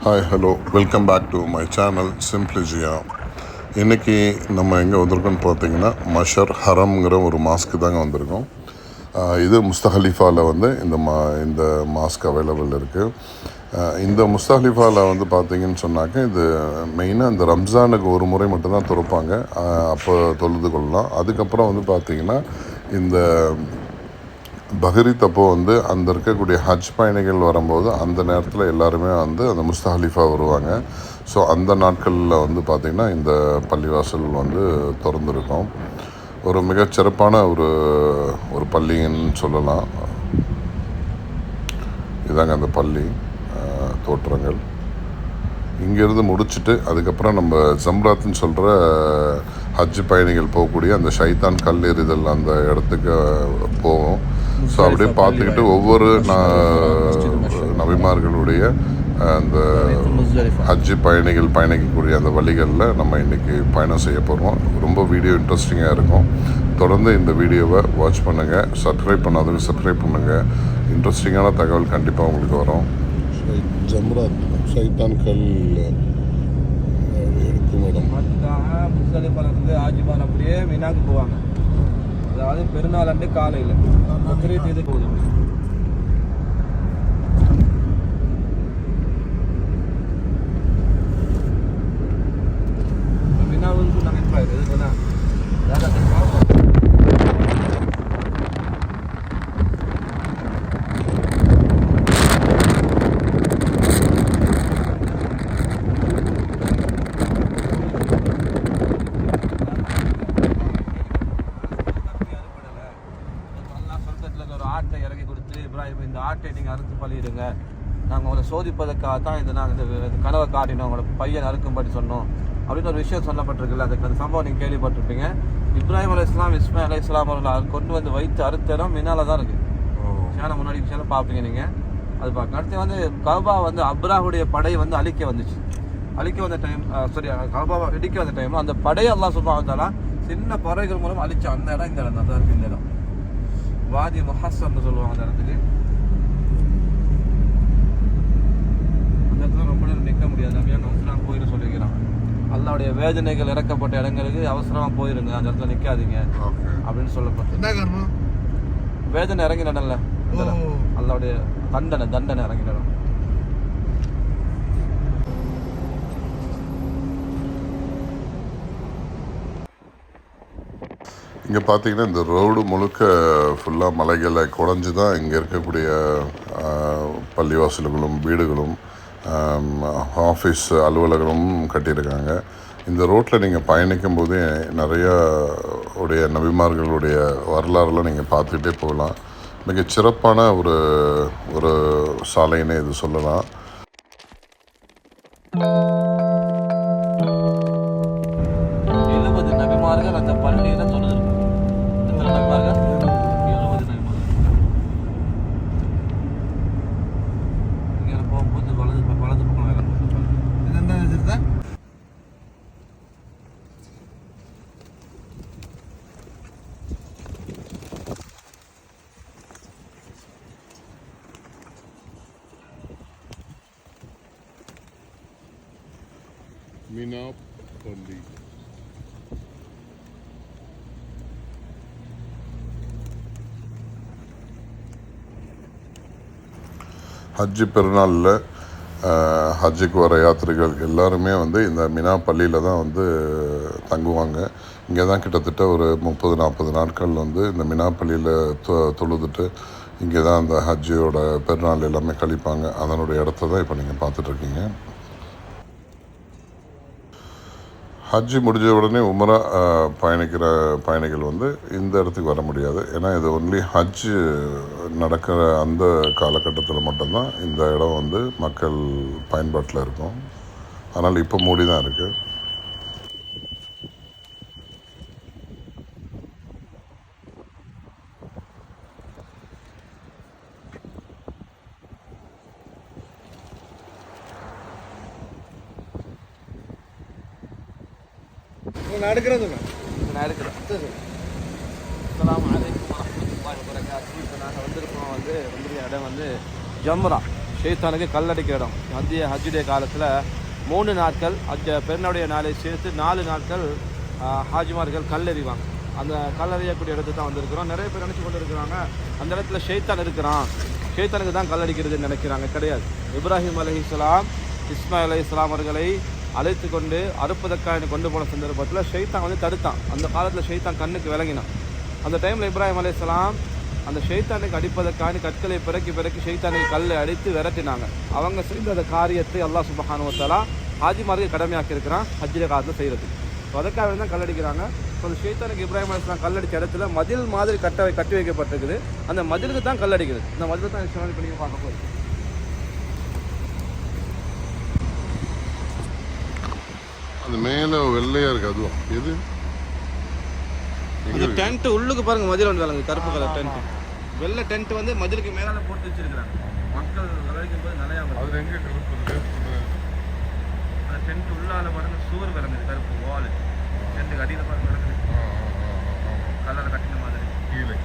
Hi hello welcome back to my channel சிம்பிளிஜியா. இன்றைக்கி நம்ம எங்கே வந்திருக்கோம்னு பார்த்தீங்கன்னா மஷர் ஹரம்ங்கிற ஒரு மாஸ்க்கு தாங்க வந்திருக்கோம். இது முஸ்தஹலிஃபாவில் வந்து இந்த மாஸ்க் அவைலபிள் இருக்குது. இந்த முஸ்தஹலிஃபாவில் வந்து பார்த்திங்கன்னு சொன்னாக்க இது மெயினாக இந்த ரம்ஜானுக்கு ஒரு முறை மட்டும்தான் திறப்பாங்க. அப்போ தொழுது கொள்ளலாம். அதுக்கப்புறம் வந்து பார்த்திங்கன்னா இந்த பக்ரீத் அப்போ வந்து அந்த இருக்கக்கூடிய ஹஜ் பயணிகள் வரும்போது அந்த நேரத்தில் எல்லாருமே வந்து அந்த முஸ்தஹலிஃபா வருவாங்க. ஸோ அந்த நாட்களில் வந்து பார்த்திங்கன்னா இந்த பள்ளிவாசல் வந்து திறந்துருக்கும். ஒரு மிகச்சிறப்பான ஒரு பள்ளின்னு சொல்லலாம். இதாங்க அந்த பள்ளி தோற்றங்கள். இங்கேருந்து முடிச்சுட்டு அதுக்கப்புறம் நம்ம ஜம்ராத்துன்னு சொல்கிற ஹஜ் பயணிகள் போகக்கூடிய அந்த ஷைத்தான் கல் எறிதல் அந்த இடத்துக்கு போவோம். ஸோ அப்படியே பார்த்துக்கிட்டு ஒவ்வொரு நபிமார்களுடைய அந்த ஹஜ் பயணிகள் பயணிக்கக்கூடிய அந்த வழிகளில் நம்ம இன்றைக்கி பயணம் செய்ய போகிறோம். ரொம்ப வீடியோ இன்ட்ரெஸ்டிங்காக இருக்கும். தொடர்ந்து இந்த வீடியோவை வாட்ச் பண்ணுங்கள். சப்ஸ்கிரைப் பண்ணாதவங்க சப்ஸ்கிரைப் பண்ணுங்கள். இன்ட்ரெஸ்டிங்கான தகவல் கண்டிப்பாக உங்களுக்கு வரும். ஜம்ராத் ஷைத்தான் கல் எடுக்கும் இடம். முஸ்தலிஃபாலேருந்து ஆஜிமான் அப்படியே மீனாக்கு போவாங்க. அதாவது பெருநாள் அன்று காலையில் பக்ரீத் இது போகுது. மீனாவுக்கு நாங்கள் இப்போ எதுக்குன்னா ஆட்டை இறக்கி கொடுத்து இப்ராஹிம் இந்த ஆட்டை நீங்கள் அறுத்து பழியிடுங்க, நாங்கள் உங்களை சோதிப்பதற்காக தான் இதை நாங்கள் இந்த கனவை காட்டினோம், உங்களோட பையன் அறுக்கும்படி சொன்னோம் அப்படின்னு ஒரு விஷயம் சொல்லப்பட்டிருக்குல்ல. அதுக்கு அந்த சம்பவம் நீங்கள் கேள்விப்பட்டிருப்பீங்க. இப்ராஹிம் அலைஹிஸ்ஸலாம் இஸ்மாயில் அலைஹிஸ்ஸலாம் அவர்கள் கொண்டு வந்து வைத்து அறுத்த இடம் மினால தான் இருக்குது. சேனை முன்னாடி விஷயம் பார்ப்பீங்க நீங்கள். அது பார்க்க அடுத்து வந்து கஅபா வந்து அப்ராஹுடைய படை வந்து அழிக்க வந்துச்சு. அழிக்க வந்த டைம் கஅபாவை இடிக்க வந்த டைமில் அந்த படையை அல்லாஹ் சுப்ஹானஹு வ தஆலா சின்ன பறவைகள் மூலம் அழிச்ச அந்த இடம் இந்த இடம் தான் இருக்குது. இந்த இடம் வாதி முஹஸ்ஸர்னு சொல்லுவாங்க. அந்த இடத்துக்கு அந்த இடத்துல ரொம்ப நேரம் நிற்க முடியாது. நபியாக அவசரமாக போயிட சொல்லியிருக்கிறான். அல்லாவுடைய வேதனைகள் இறக்கப்பட்ட இடங்களுக்கு அவசரமாக போயிருங்க, அந்த இடத்துல நிற்காதீங்க அப்படின்னு சொல்லப்பட்டு. வேதனை இறங்கின இடம்ல அல்லாவுடைய தண்டனை இறங்கின இடம். இங்கே பார்த்தீங்கன்னா இந்த ரோடு முழுக்க ஃபுல்லாக மலைகளை குறைஞ்சி தான் இங்கே இருக்கக்கூடிய பள்ளிவாசல்களும் வீடுகளும் ஆஃபீஸ் அலுவலகங்களும் கட்டியிருக்காங்க. இந்த ரோட்டில் நீங்கள் பயணிக்கும் போதே நிறையா நபிமார்களுடைய வரலாறுலாம் நீங்கள் பார்த்துக்கிட்டே போகலாம். மிகச் சிறப்பான ஒரு சாலைன்னே இது சொல்லலாம். அந்த பள்ளியில சொல்லுது போகும்போது வலது பக்கம் இறங்க மீனா பள்ளி. ஹஜ்ஜு பெருநாளில் ஹஜ்ஜுக்கு வர யாத்திரைகள் எல்லாருமே வந்து இந்த மினா பள்ளியில் தான் வந்து தங்குவாங்க. இங்கே தான் கிட்டத்தட்ட ஒரு 30-40 நாட்கள் வந்து இந்த மினா பள்ளியில் தொழுதுட்டு இங்கே தான் அந்த ஹஜ்ஜோட பெருநாள் எல்லாமே கழிப்பாங்க. அதனுடைய இடத்த தான் இப்போ நீங்கள் பார்த்துட்ருக்கீங்க. ஹஜ்ஜு முடிஞ்ச உடனே உம்ரா பயணிக்கிற பயணிகள் வந்து இந்த இடத்துக்கு வர முடியாது. ஏன்னா இது ஒன்லி ஹஜ்ஜு நடக்கிற அந்த காலகட்டத்தில் மட்டும்தான் இந்த இடம் வந்து மக்கள் பயன்பாட்டில் இருக்கும். அதனால் இப்போ மூடி தான் இருக்குது. நான் எடுக்கிறேன். அஸ்ஸலாமு அலைக்கும் வரஹ்மத்துல்லாஹி வபரகாத்துஹு. இப்போ நாங்கள் வந்திருக்கோம் வந்து இடம் வந்து ஜம்ரா ஷைத்தானுக்கு கல்லடிக்கிற இடம். ஹஜ்ஜுடைய காலத்தில் 3 நாட்கள் பெருநாளுடைய நாளை சேர்த்து 4 நாட்கள் ஹாஜிமார்கள் கல்லெறிவாங்க. அந்த கல்லறியக்கூடிய இடத்துக்கு தான் வந்திருக்கிறோம். நிறைய பேர் நினச்சி கொண்டு இருக்கிறாங்க அந்த இடத்துல ஷைத்தான் இருக்கிறான், ஷைத்தானுக்கு தான் கல்லடிக்கிறதுன்னு நினைக்கிறாங்க. கிடையாது. இப்ராஹிம் அலைஹிஸ்ஸலாம் இஸ்மாயில் அலைஹிஸ்ஸலாம் அவர்களை அழைத்து கொண்டு அறுப்பதற்காக கொண்டு போன சந்தர்ப்பத்தில் ஷைத்தான் வந்து தடுத்தான். அந்த காலத்தில் ஷைத்தான் கண்ணுக்கு விளங்கினான். அந்த டைமில் இப்ராஹிம் அலைஹிஸ்ஸலாம் அந்த ஷைத்தானுக்கு அடிப்பதற்கான கற்களை பிறக்கி ஷைத்தானுக்கு கல்லை அடித்து விரட்டினாங்க. அவங்க செய்த அந்த காரியத்தை அல்லாஹ் சுப்ஹானஹு வ தஆலா ஹாஜிமாருக்கு கடமையாக்கி இருக்கிறான் ஹஜ்ஜுடைய காலத்தில் செய்கிறது. ஸோ அதுக்காக தான் கல்லடிக்கிறாங்க. ஸோ அந்த ஷைத்தானுக்கு இப்ராஹிம் அலைஹிஸ்ஸலாம் கல்லடிச்ச இடத்துல மதில் மாதிரி கட்டி வைக்கப்பட்டிருக்குது. அந்த மதிலுக்கு தான் கல்லடிக்கிறது. இந்த மதில் தான் இப்போ நீங்கள் பார்க்க போகுது. அது மேலே வெள்ளையாக இருக்குது. அதுவும் எது இந்த டென்ட் உள்ளுக்கு பாருங்க, மதில் வந்து விளங்குது, கருப்பு கலர் டென்ட். வெள்ளை டென்ட் வந்து மதிலுக்கு மேலே போட்டு வச்சிருக்கிறாங்க. மக்கள் விளைவிக்கும் போது நிலையாம அது எங்கே கருப்பு? அந்த டென்ட் உள்ளால பாருங்க சூர் விளங்குது, கருப்பு வால். டென்ட்டுக்கு அடியில் பாருங்க விளங்குது, கலர் கட்டின மாதிரி.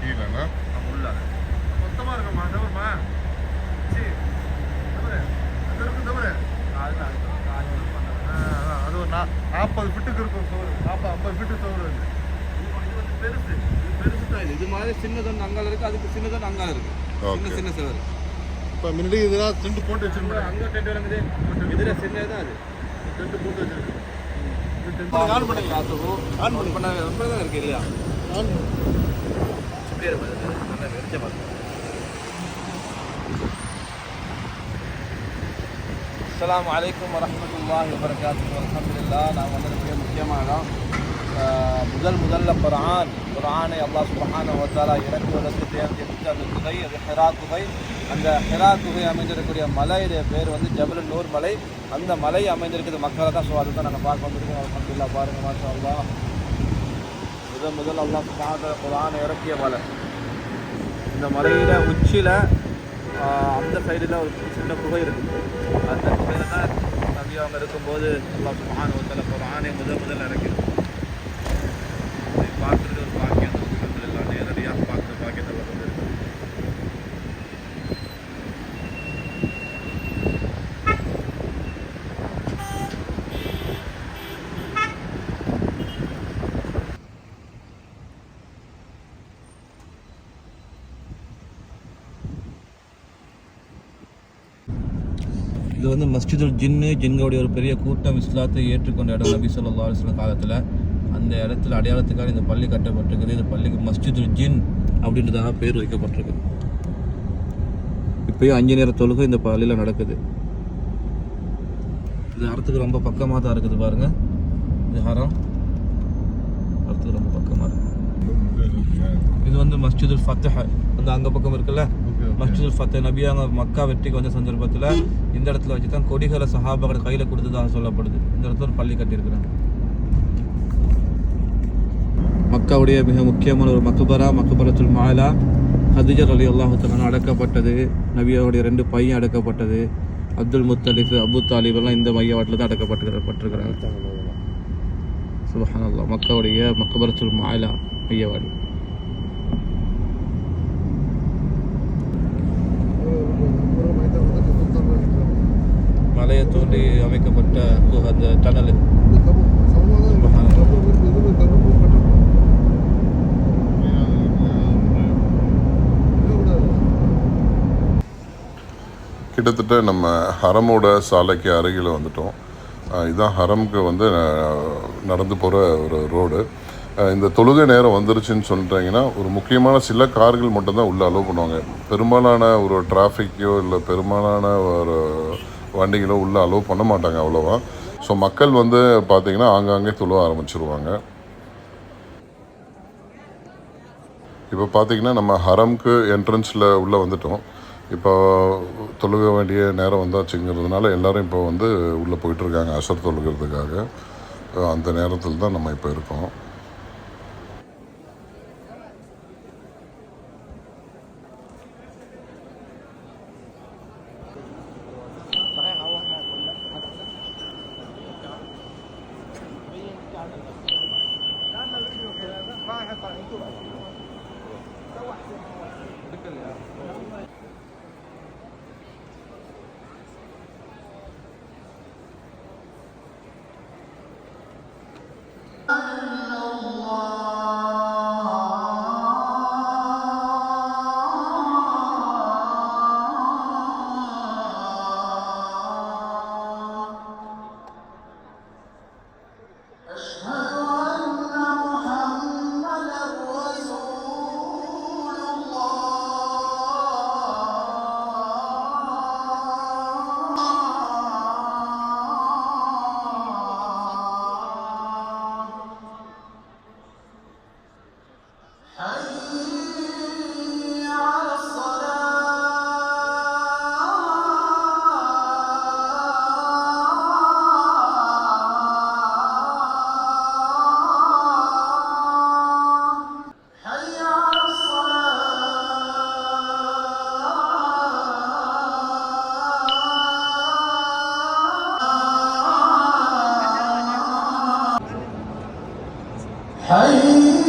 கீழேண்ணா நம்ம உள்ளால மொத்தமாக இருக்கம்மா தவறுமா சரி தவறு. அதுதான் அது ஒரு 40 ஃபிட்டுக்கு இருக்கும் சோறு, 50 ஃபிட்டு சோறு. இது வந்து பெருசு, இது பெருசு தான். இது மாதிரி சின்னதொன்று அங்கால இருக்குது, அதுக்கு சின்னதொன்று அங்கால இருக்குது. சின்ன சிவர். இப்போ முன்னாடி இதெல்லாம் டென்ட் போட்டு வச்சுருக்கோம். அங்கே டென்ட் விளங்குது, இதில் சின்னது தான் அது டென்ட் போட்டு வச்சுருக்கு. ஆன் பண்ணி ஆன் பண்ண ரொம்ப தான் இருக்குது இல்லையா? இப்படியே இருப்பாது, நல்லா வெளிச்சமாக இருக்கும். அஸ்ஸலாமு அலைக்கும் வரஹ்மத்துல்லாஹி வபரகாத்துஹு. அல்ஹம்துலில்லாஹ். நான் வந்திருக்கிற முக்கியமான முதல்ல குர்ஆனை அல்லாஹ் சுப்ஹானஹு வ தஆலா இறக்குவதற்கு தேர்ந்தெடுத்த அந்த குகை, அது ஹிரா குகை. அந்த ஹிரா குகை அமைந்திருக்கக்கூடிய மலையுடைய பேர் வந்து ஜபலுன் நூர் மலை. அந்த மலை அமைந்திருக்கிறது மக்களை தான். ஸோ அதுதான் நாங்கள் பார்க்க வந்திருக்கோம். அல்ஹம்துலில்லாஹ். பாருங்கள், மாஷா அல்லாஹ். முதல் அல்லாஹ் சுப்ஹானஹு வ தஆலா குர்ஆனை இறக்கிய மலை. இந்த மலையில் உச்சியில் அந்த சைடில் ஒரு சின்ன குகை இருக்குது. அந்த குகையில் தான் நபி அவங்க இருக்கும்போது அல்லாஹ் சுப்ஹானஹு வ தஆலா குர்ஆனை முதல்ல இறக்கிது. பார்க்குறது ஒரு பாக்கியம். அல்ஹம்துலில்லாஹ். நேரடியாக பார்க்குற பாக்கியத்தை வந்து இருக்கு. இது வந்து மஸ்ஜிதுல் ஜின்னுடைய ஒரு பெரிய கூட்டம் இஸ்லாத்தை ஏற்றுக்கொண்ட இடம். நபி ஸல்லல்லாஹு அலைஹி வஸல்லம் காலத்தில் அந்த இடத்துல அடையாளத்துக்காக இந்த பள்ளி கட்டப்பட்டிருக்குது. இந்த பள்ளிக்கு மஸ்ஜிதுல் ஜின் அப்படின்றதாக பேர் வைக்கப்பட்டிருக்கு. இப்போயும் 5 நேர தொழுகை இந்த பள்ளியில் நடக்குது. இது அறத்துக்கு ரொம்ப பக்கமாக தான் இருக்குது. பாருங்க, இது ஹரம் அறத்துக்கு ரொம்ப பக்கமாக இருக்கு. இது வந்து மஸ்ஜிதுல் ஃபத்தஹ், அந்த அங்கே பக்கம் இருக்குல்ல, மஸ்ஜிதுல் ஃபத்தஹ். நபியாங்க மக்கா வெற்றிக்கு வந்த சந்தர்ப்பத்தில் இந்த இடத்துல வச்சு தான் கொடிகளை சஹாபாக்கள் கையில் கொடுத்ததாக சொல்லப்படுது. இந்த இடத்துல ஒரு பள்ளி கட்டியிருக்கிறாங்க. மக்காவுடைய மிக முக்கியமான ஒரு மக்பரத்துல் மாலா. ஹதீஜா ரலியல்லாஹு தஆலா அடக்கப்பட்டது. நபியாவுடைய 2 பையன் அடக்கப்பட்டது. அப்துல் முத்தலிஃப், அபு தாலிப் எல்லாம் இந்த மையவாட்டில் தான் அடக்கப்பட்டிருக்கிறாங்க. சுப்ஹானல்லாஹ். மக்காவுடைய மக்பரத்துல் மாலா மையவாடி. மலையை தோண்டி அமைக்கப்பட்ட அந்த டனல். கிட்டத்தட்ட நம்ம ஹரமோட சாலைக்கு அருகில் வந்துட்டோம். இதுதான் ஹரமுக்கு வந்து நடந்து போகிற ஒரு ரோடு. இந்த தொழுகை நேரம் வந்துருச்சுன்னு சொல்லிட்டாங்கன்னா ஒரு முக்கியமான சில கார்கள் மட்டும்தான் உள்ளே அலோவ் பண்ணுவாங்க. பெரும்பாலான ஒரு டிராஃபிக்கோ இல்லை பெரும்பாலான ஒரு வண்டிகளோ உள்ளே அலோவ் பண்ண மாட்டாங்க அவ்வளோவா. ஸோ மக்கள் வந்து பார்த்திங்கன்னா ஆங்காங்கே தொழுவ ஆரம்பிச்சிருவாங்க. இப்போ பார்த்திங்கன்னா நம்ம ஹரம்க்கு என்ட்ரன்ஸில் உள்ளே வந்துட்டோம். இப்போ தொழுக வேண்டிய நேரம் வந்தாச்சுங்கிறதுனால எல்லோரும் இப்போ வந்து உள்ளே போயிட்டுருக்காங்க அசர் தொழுகிறதுக்காக. அந்த நேரத்தில் தான் நம்ம இப்போ இருக்கோம். حي